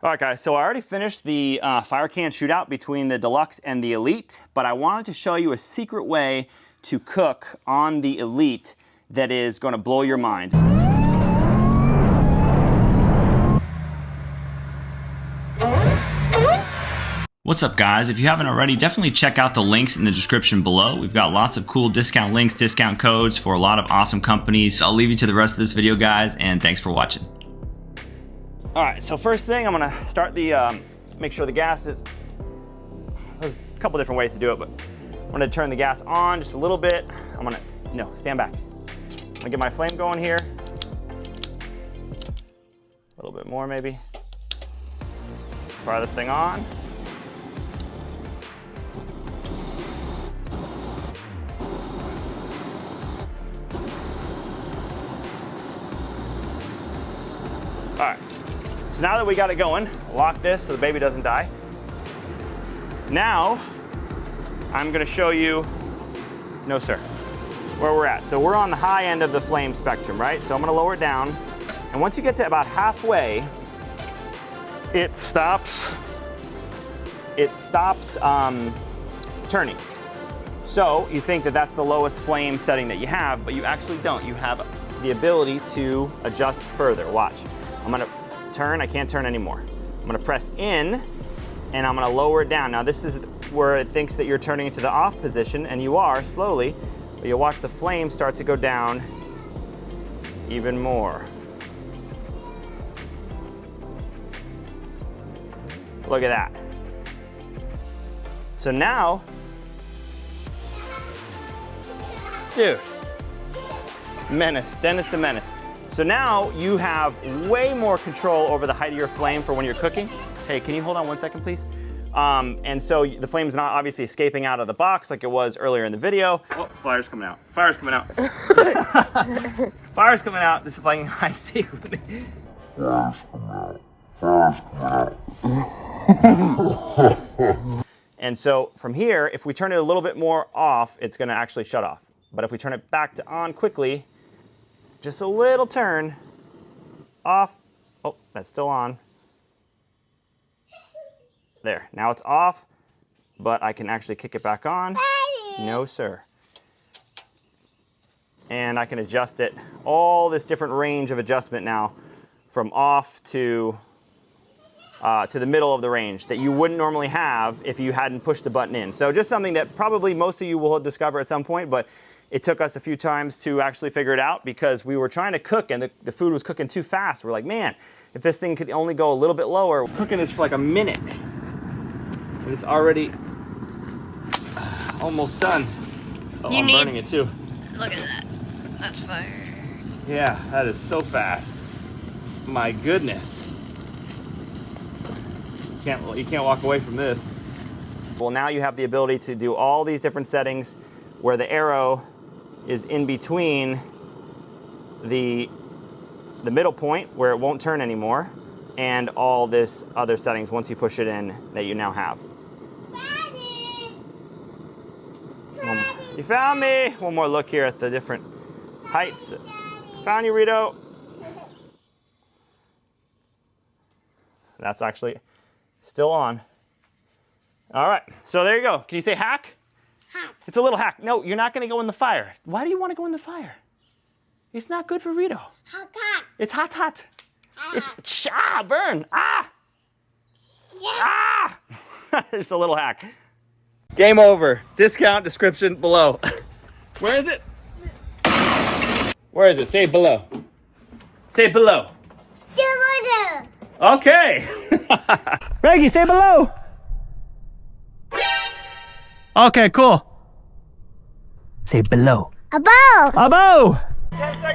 All right, guys, so I already finished the fire can shootout between the Deluxe and the Elite, but I wanted to show you a secret way to cook on the Elite that is going to blow your mind. What's up, guys? If you haven't already, definitely check out the links in the description below. We've got lots of cool discount links, discount codes for a lot of awesome companies. I'll leave you to the rest of this video, guys, and thanks for watching. All right, so first thing, I'm gonna start the, make sure the gas is, there's a couple different ways to do it, but I'm gonna turn the gas on just a little bit. I'm gonna, stand back. I'm gonna get my flame going here. A little bit more maybe. Fire this thing on. All right. So now that we got it going, lock this so the baby doesn't die. Now, I'm gonna show you, no sir, where we're at. So we're on the high end of the flame spectrum, right? So I'm gonna lower it down. And once you get to about halfway, it stops turning. So you think that that's the lowest flame setting that you have, but you actually don't. You have the ability to adjust further. Watch. I'm gonna turn, I can't turn anymore. I'm gonna press in and I'm gonna lower it down. Now this is where it thinks that you're turning into the off position, and you are slowly, but you'll watch the flame start to go down even more. Look at that. So now, dude, menace, Dennis the Menace. So now you have way more control over the height of your flame for when you're cooking. Hey, can you hold on 1 second, please? And so the flame's not obviously escaping out of the box like it was earlier in the video. Oh, fire's coming out. Fire's coming out. Fire's coming out. This is playing hide and seek with me. Fire's coming out. Fire's coming out. And so from here, if we turn it a little bit more off, it's gonna actually shut off. But if we turn it back to on quickly, just a little turn, off. Oh, that's still on. There, now it's off, but I can actually kick it back on. Daddy. No, sir. And I can adjust it, all this different range of adjustment now, from off to the middle of the range that you wouldn't normally have if you hadn't pushed the button in. So just something that probably most of you will discover at some point, but it took us a few times to actually figure it out because we were trying to cook and the food was cooking too fast. We're like, man, if this thing could only go a little bit lower. Cooking this for like a minute. And it's already almost done. Oh, I'm burning it too. Look at that. That's fire. Yeah, that is so fast. My goodness. You can't walk away from this. Well, now you have the ability to do all these different settings where the arrow is in between the middle point where it won't turn anymore and all this other settings once you push it in that you now have. Daddy. Daddy. You found me! One more look here at the different heights. Found you, Rito. That's actually still on. All right, so there you go. Can you say hack? Hack. It's a little hack. No, you're not gonna go in the fire. Why do you wanna go in the fire? It's not good for Rito. Hot, hot. It's hot, hot. Hot. It's, burn, Yeah. It's a little hack. Game over. Discount description below. Where is it? Where is it? Say it below. Say it below. Okay. Reggie, say below. Okay, cool. Say below. Above. Above. 10 seconds.